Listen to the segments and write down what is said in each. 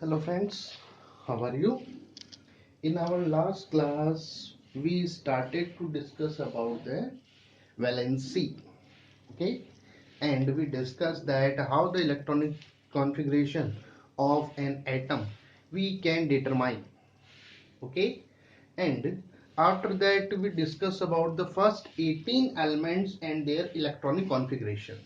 Hello friends, how are you? In our last class, we started to discuss about the valency, okay? And we discussed that how the electronic configuration of an atom we can determine, okay? And after that, we discussed about the first 18 elements and their electronic configuration.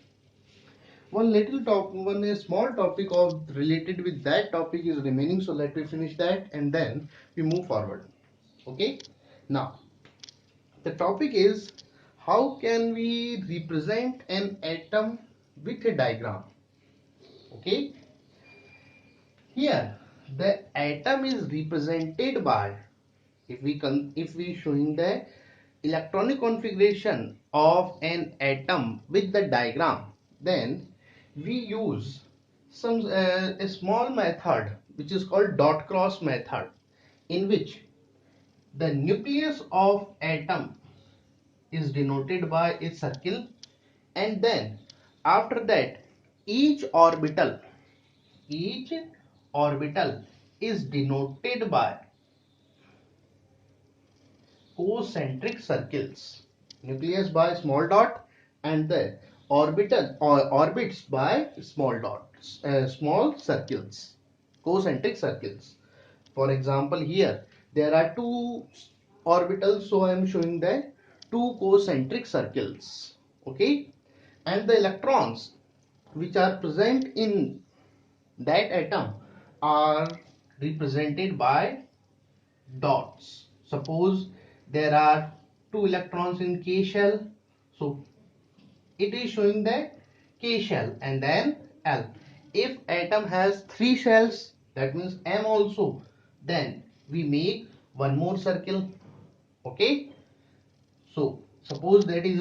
One small topic of related with that topic is remaining, so let me finish that and then we move forward. Okay, now the topic is how can we represent an atom with a diagram. Okay, here the atom is represented by, if we showing the electronic configuration of an atom with the diagram, then we use a small method which is called dot cross method, in which the nucleus of atom is denoted by a circle, and then after that each orbital each orbital is denoted by concentric circles. Nucleus by small dot and the orbital or orbits by small dots, small circles, concentric circles. For example, here there are two orbitals, so I am showing the two concentric circles. Okay, and the electrons which are present in that atom are represented by dots. Suppose there are two electrons in K shell, so it is showing that K shell and then L. If atom has three shells, that means M also, then we make one more circle. Okay, so suppose that is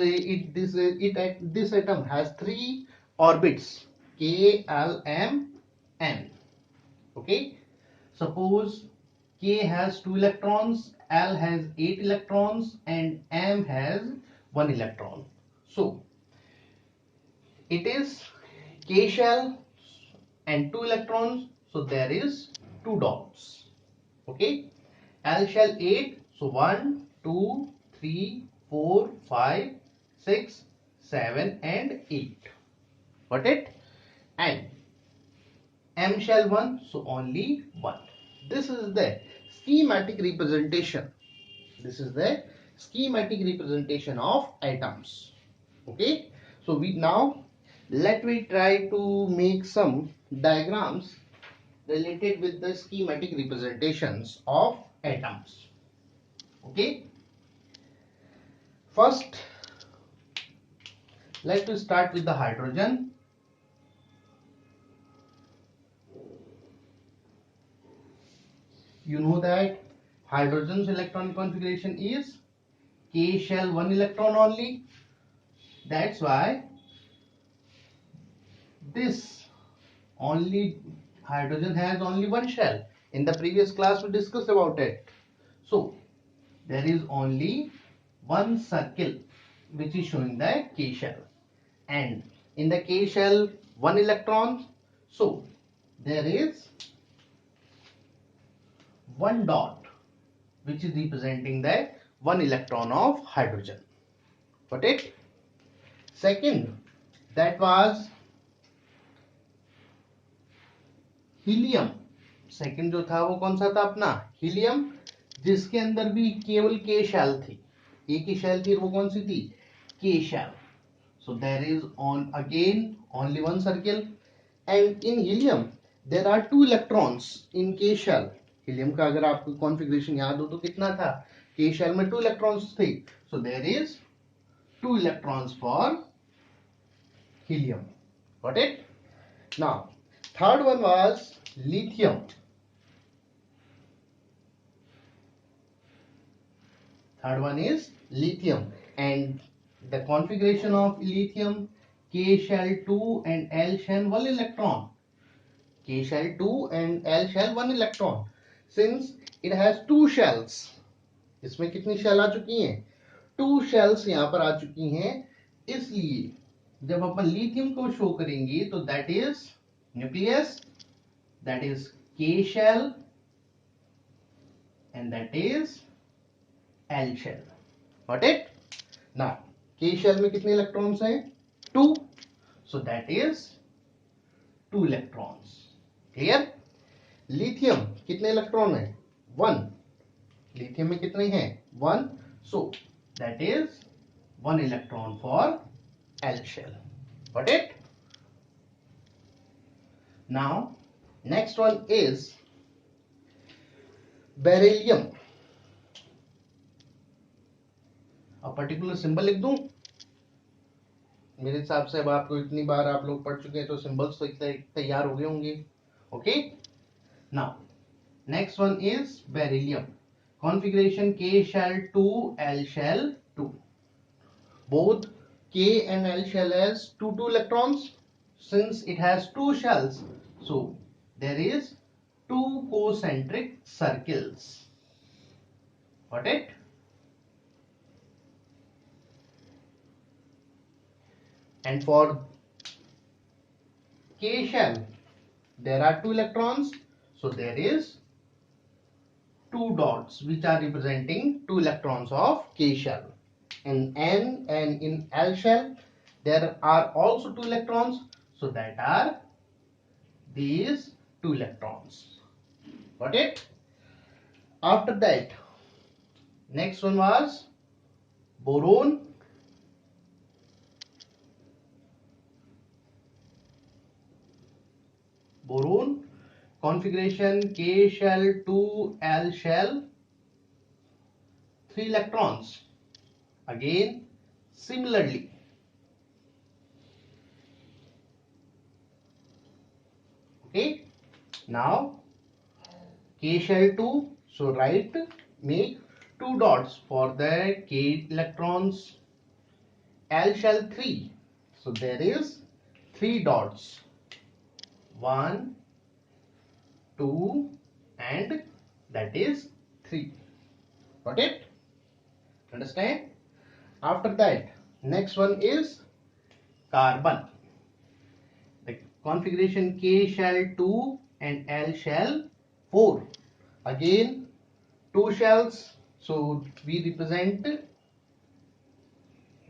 this atom has three orbits, K, L, M, N. Okay, suppose K has 2 electrons, L has 8 electrons and M has 1 electron. So it is K shell and 2 electrons, so there is 2 dots. Okay, L shell 8, so 1, 2, 3, 4, 5, 6, 7 and 8. Got it? And M shell 1, so only 1. This is the schematic representation. This is the schematic representation of atoms. Okay, so we now let me try to make some diagrams related with the schematic representations of atoms. Okay, first let us start with the hydrogen. You know that hydrogen's electronic configuration is K shell 1 electron only. That's why this only hydrogen has only one shell. In the previous class we discussed about it. So there is only one circle which is showing the K shell, and in the K shell one electron, so there is one dot which is representing the one electron of hydrogen. Got it? Second, that was helium. Second जो था वो कौन सा था अपना helium, जिसके अंदर भी केवल के शैल थी, एक ही शैल थी, वो कौन सी थी K shell. So there is on again only one circle, and in helium there are two electrons in K shell. Helium का अगर आपको कॉन्फ़िगरेशन याद हो तो कितना था, के शैल में टू इलेक्ट्रॉन्स थे, so there is two electrons for helium. Got it? Now third one was lithium. Third one is lithium, and the configuration of lithium, K shell 2 and L shell 1 electron. K shell 2 and L shell 1 electron. Since it has two shells, इसमें कितनी shell आ चुकी हैं, two shells यहाँ पर आ चुकी हैं, इसलिए जब अपन लिथियम को शो करेंगे तो that is nucleus, that is K shell and that is L shell. Got it? Now K shell में कितने electrons हैं? 2. So that is 2 electrons. Clear? Lithium कितने electron हैं? 1. Lithium में कितने हैं? 1. So that is 1 electron for L shell. Got it? Now next one is beryllium. अब particular symbol लिख दूं? मेरे हिसाब से अब आपको इतनी बार आप लोग पढ़ चुके हैं तो सिंबल्स तो तैयार हो गए होंगे. Okay. Now next one is beryllium. Configuration K shell 2, L shell 2. Both K and L shell has 2 electrons. Since it has 2 shells, so there is 2 concentric circles. Got it? And for K shell, there are 2 electrons, so there is 2 dots which are representing 2 electrons of K shell. In N and in L shell, there are also 2 electrons, so that are these 2 electrons. Got it? After that, next one was boron. Boron configuration K shell 2, L shell, 3 electrons. Again similarly. Okay. Now K shell 2, so make 2 dots for the K electrons. L shell 3, so there is 3 dots. 1, 2 and that is 3. Got it? Understand? After that, next one is carbon. The configuration K shell 2 and L shell 4. Again 2 shells, so we represent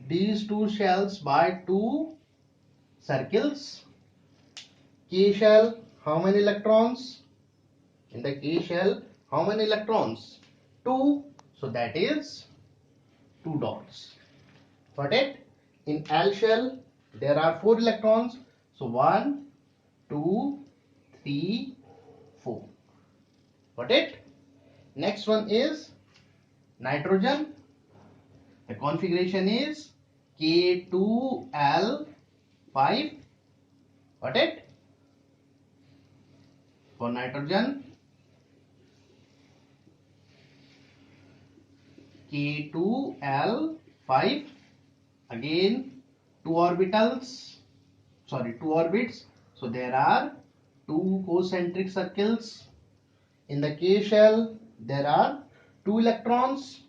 these 2 shells by 2 circles. K shell, how many electrons? In the K shell, how many electrons? 2, so that is 2 dots. Got it? In L shell, there are 4 electrons, so 1, 2, 3, 4. Got it? Next one is nitrogen. The configuration is K2L5. Got it? For nitrogen, K2L5. Again 2 orbits. So there are 2 concentric circles. In the K shell, there are 2 electrons.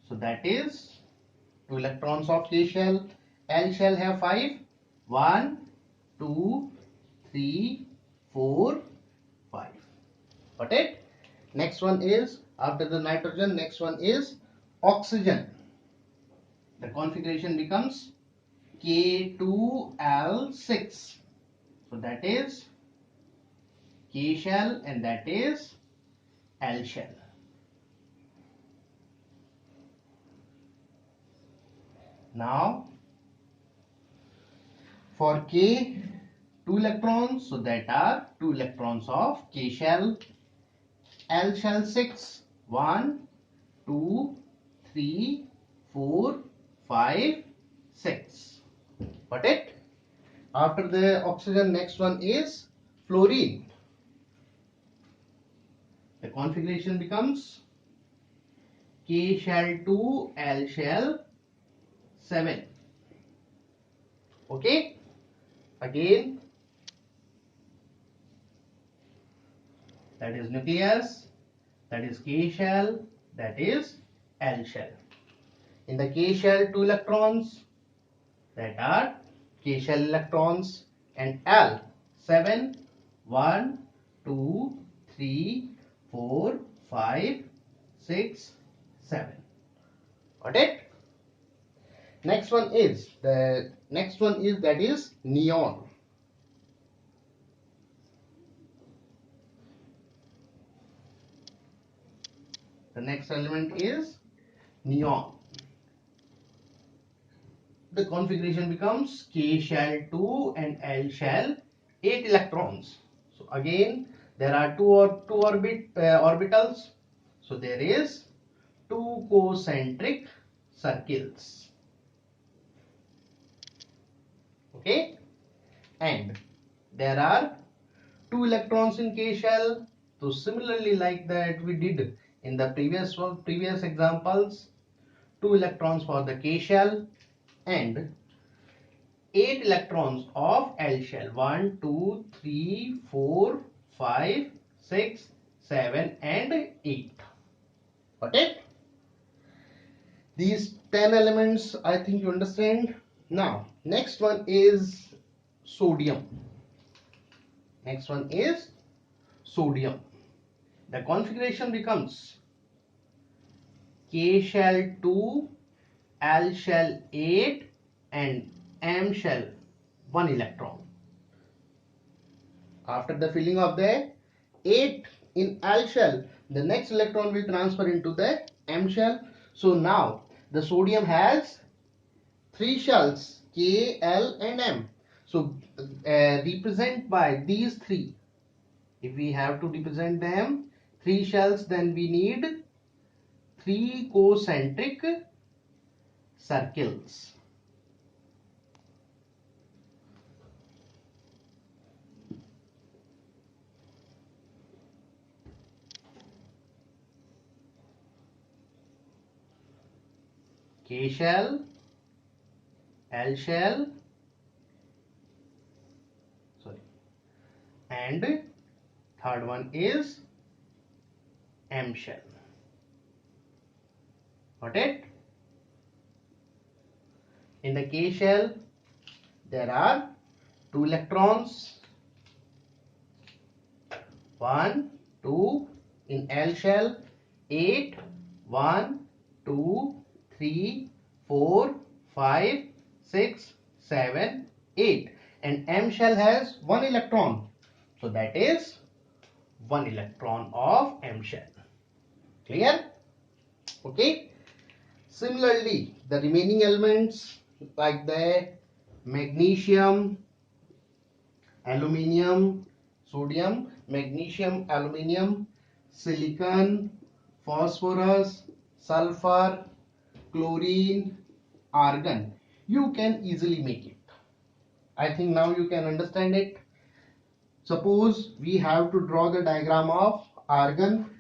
So that is 2 electrons of K shell. L shell have 5. 1, 2, 3, 4, 5. Got it? Next one is, after the nitrogen, next one is oxygen. The configuration becomes K2L6. So that is K shell and that is L shell. Now for K, 2 electrons, so that are 2 electrons of K shell. L shell 6, 1, 2, 3, 4, 5, 6. Got it? After the oxygen, next one is fluorine. The configuration becomes K shell 2, L shell 7. Okay? Again, that is nucleus, that is K shell, that is L shell. In the K shell, 2 electrons, that are K shell electrons, and L 7, 1, 2, 3, 4, 5, 6, 7. Got it? Next one is that is neon. The next element is neon. The configuration becomes K shell 2 and L shell 8 electrons. So again there are two orbitals. So there is two concentric circles. Okay, and there are two electrons in K shell. So similarly, like that we did in the previous examples, two electrons for the K shell and 8 electrons of L shell. 1, 2, 3, 4, 5, 6, 7 and 8. Got it? These 10 elements, I think you understand. Now next one is sodium. Next one is sodium. The configuration becomes K shell 2, L shell 8 and M shell 1 electron. After the filling of the 8 in L shell, the next electron will transfer into the M shell. So now the sodium has 3 shells, K, L and M. So represent by these 3. If we have to represent them 3 shells, then we need 3 concentric circles. K shell, L shell, and third one is M shell. Got it? In the K shell, there are 2 electrons, 1, 2. In L shell, 8, 1, 2, 3, 4, 5, 6, 7, 8. And M shell has 1 electron. So that is 1 electron of M shell. Clear? Okay. Similarly, the remaining elements like the magnesium, aluminium, sodium, magnesium, aluminium, silicon, phosphorus, sulfur, chlorine, argon, you can easily make it. I think now you can understand it. Suppose we have to draw the diagram of argon.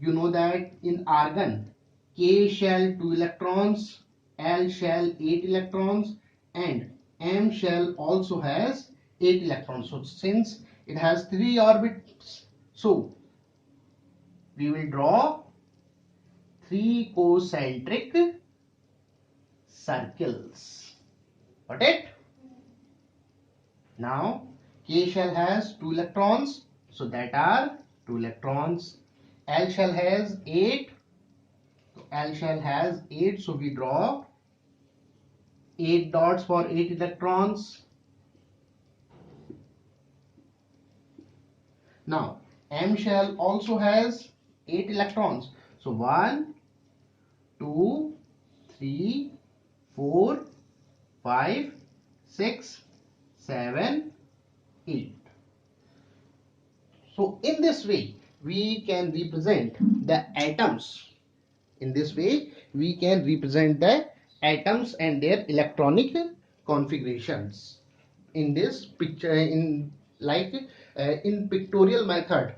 You know that in argon, K shell 2 electrons, L shell 8 electrons and M shell also has 8 electrons. So since it has 3 orbits, so we will draw 3 concentric circles. Got it? Now K shell has 2 electrons, so that are 2 electrons. L shell has 8, so L shell has 8, so we draw 8 dots for 8 electrons. Now M shell also has 8 electrons, so 1, 2, 3, 4, 5, 6, 7, 8. So in this way we can represent the atoms. In this way we can represent the atoms and their electronic configurations. In this picture, in pictorial method,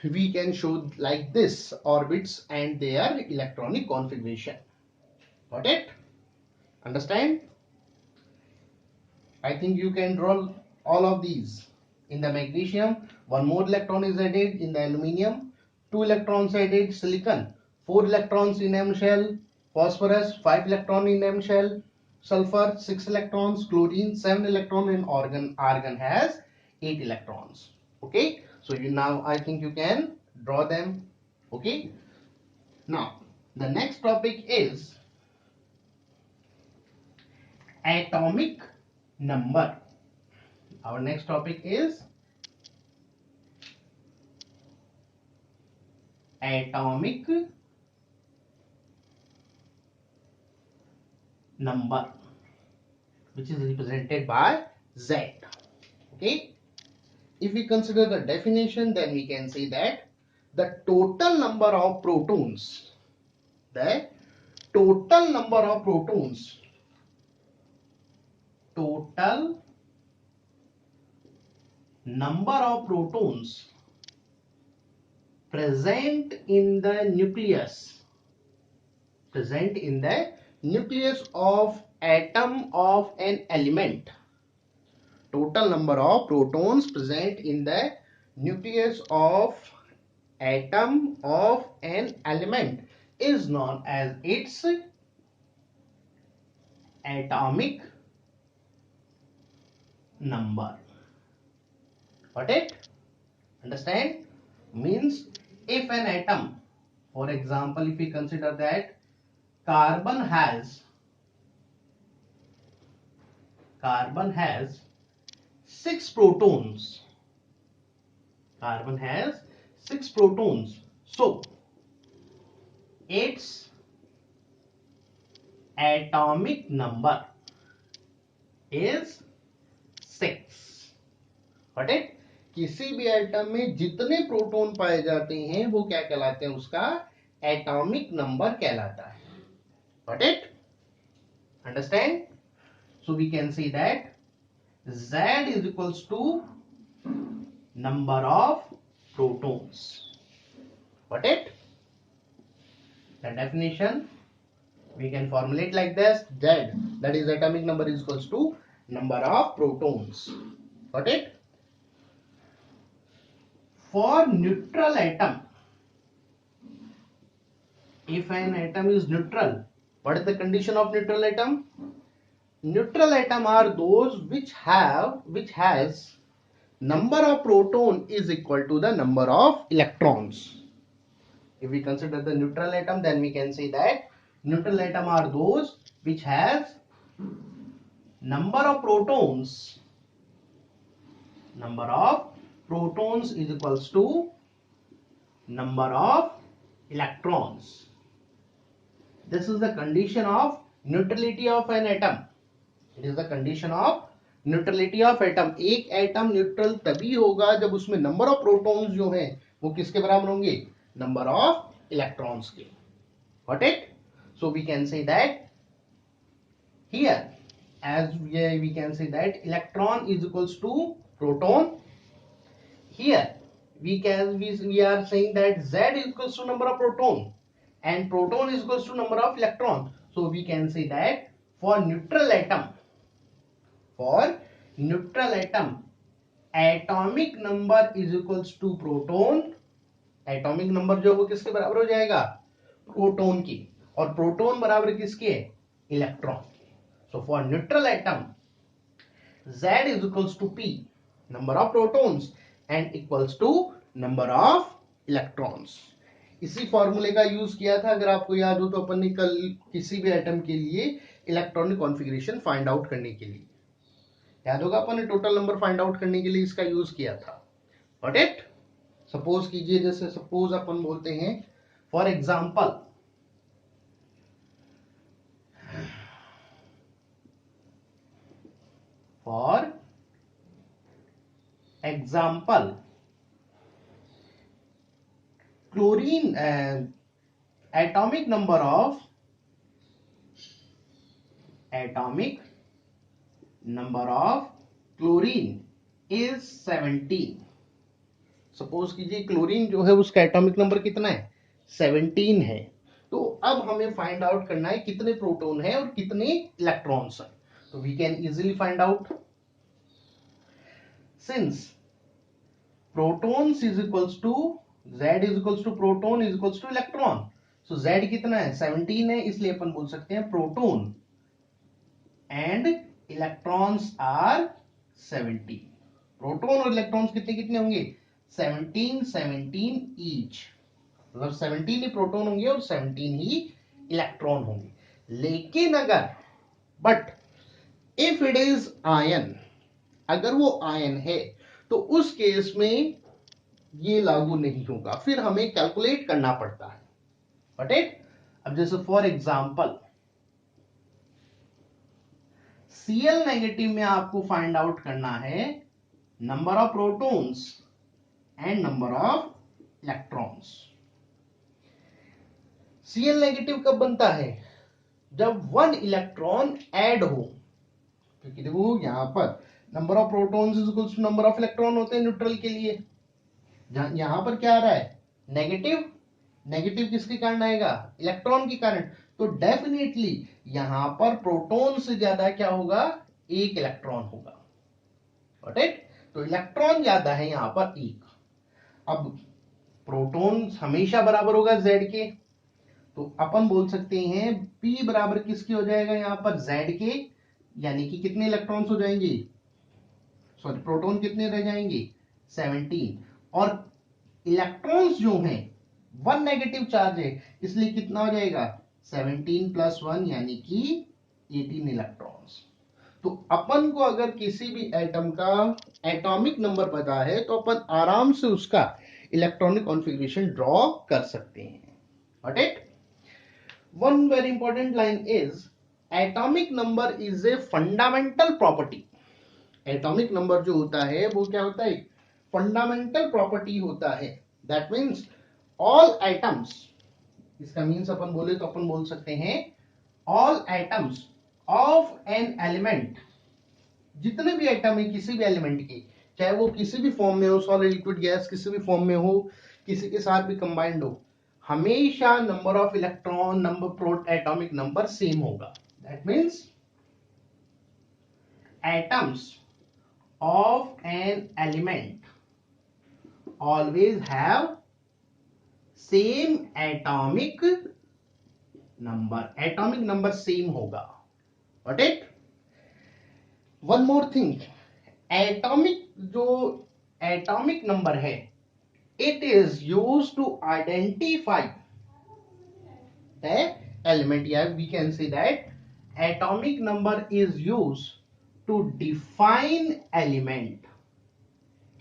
we can show like this orbits and their electronic configuration. Got it? Understand? I think you can draw all of these. In the magnesium, 1 more electron is added. In the aluminium, 2 electrons added. Silicon, 4 electrons in M shell. Phosphorus, 5 electron in M shell. Sulfur, 6 electrons. Chlorine, 7 electron. And argon has 8 electrons. Okay, so now I think you can draw them. Okay, now the next topic is atomic number. Our next topic is atomic number, which is represented by Z. Okay, if we consider the definition, then we can say that the total number of protons, the total number of protons, total number of protons present in the nucleus, present in the nucleus of atom of an element, total number of protons present in the nucleus of atom of an element is known as its atomic number. Got it? Understand? Means if an atom, for example, if we consider that carbon has 6 protons, carbon has 6 protons, so its atomic number is 6. Got it? किसी भी atom में जितने proton पाए जाते हैं वो क्या कहलाते हैं, उसका एटॉमिक नंबर कहलाता है. Got it? Understand? So we can say that Z is equals to number of protons. Got it? The definition we can formulate like this: Z, that is atomic number, is equals to number of protons. Got it? For neutral atom, if an atom is neutral, what is the condition of neutral atom? Neutral atom are those which has number of proton is equal to the number of electrons. If we consider the neutral atom, then we can say that neutral atom are those which has number of protons is equals to number of electrons. This is the condition of neutrality of an atom. It is the condition of neutrality of atom. एक atom neutral तभी होगा जब उसमें number of protons जो हैं वो किसके बराबर होंगे, नंबर ऑफ इलेक्ट्रॉन्स के. Got it? So we can say that here as we can say that electron is equals to proton. Here we are saying that Z is equals to number of proton and proton is equals to number of electron. So we can say that for neutral atom atomic number is equals to proton. Atomic number जो वो किसके बराबर हो जाएगा, proton की, और proton बराबर किसके, इलेक्ट्रॉन के. So for neutral atom Z is equals to P, number of protons, and equals to number of electrons. इसी फॉर्मूले का यूज किया था, अगर आपको याद हो तो अपन ने कल किसी भी एटम के लिए इलेक्ट्रॉनिक कॉन्फ़िगरेशन फाइंड आउट करने के लिए, याद होगा, अपन ने टोटल नंबर फाइंड आउट करने के लिए इसका यूज किया था. Got it? सपोज कीजिए, जैसे सपोज अपन बोलते हैं for example chlorine, atomic number of chlorine is 17. Suppose कीजिए क्लोरीन जो है उसका एटॉमिक नंबर कितना है, 17 है. तो अब हमें फाइंड आउट करना है कितने प्रोटॉन है और कितने इलेक्ट्रॉन्स हैं. तो we can easily find out, since protons is equals to Z is equals to proton is equals to electron. So Z कितना है, 17 है, इसलिए अपन बोल सकते हैं proton and electrons are 17. Proton और इलेक्ट्रॉन्स कितने कितने होंगे, 17 17 ईच, मतलब 17 ही प्रोटॉन होंगे और 17 ही इलेक्ट्रॉन होंगे। लेकिन अगर but if it is ion, अगर वो आयन है तो उस केस में ये लागू नहीं होगा, फिर हमें कैलकुलेट करना पड़ता है। बट इट अब जैसे फॉर एग्जांपल Cl नेगेटिव में आपको फाइंड आउट करना है number of protons and number of electrons. Cl negative कब बनता है, जब 1 इलेक्ट्रॉन ऐड हो, क्योंकि देखो यहां पर number of protons is equals to number of electron होते हैं न्यूट्रल के लिए। यहां पर क्या आ रहा है, नेगेटिव, नेगेटिव किसके कारण आएगा, इलेक्ट्रॉन के कारण, तो डेफिनेटली यहां पर प्रोटॉन से ज्यादा क्या होगा, एक इलेक्ट्रॉन होगा। गॉट इट, तो इलेक्ट्रॉन ज्यादा है यहां पर एक। अब प्रोटॉन हमेशा बराबर होगा z के, तो अपन बोल सकते हैं p बराबर किसके हो जाएगा यहां पर, z के, यानी कि कितने इलेक्ट्रॉन्स हो जाएंगे, सॉरी प्रोटॉन कितने रह जाएंगे 17, और इलेक्ट्रॉन्स जो हैं 1 नेगेटिव चार्ज है, इसलिए कितना हो जाएगा 17 प्लस 1 यानी कि 18 इलेक्ट्रॉन्स। तो अपन को अगर किसी भी एटम का एटॉमिक नंबर पता है तो अपन आराम से उसका इलेक्ट्रॉनिक कॉन्फ़िगरेशन ड्रॉ कर सकते हैं। Got it, one very important line is atomic number is a fundamental property. Atomic number जो होता है वो क्या होता है, फंडामेंटल प्रॉपर्टी होता है। दैट मीन्स ऑल एटम्स, इसका मीन्स अपन बोले तो अपन बोल सकते हैं all atoms of an element, जितने भी एटम है किसी भी एलिमेंट के, चाहे वो किसी भी फॉर्म में हो, सॉलिड लिक्विड गैस किसी भी फॉर्म में हो, किसी के साथ भी कंबाइंड हो, हमेशा number of electron number atomic number same होगा। That means atoms of an element always have same atomic number, atomic number same होगा। Got it? One more thing, atomic जो atomic number है, it is used to identify the element। Yeah, we can say that atomic number is used to define element।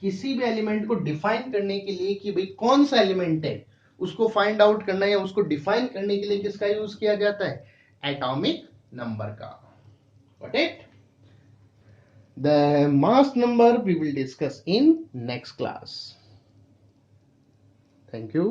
किसी भी element को define करने के लिए कि भाई कौन सा एलिमेंट है उसको फाइंड आउट करना है या उसको डिफाइन करने के लिए किसका यूज किया जाता है, एटॉमिक नंबर का। Got it, the mass number we will discuss in next class. Thank you.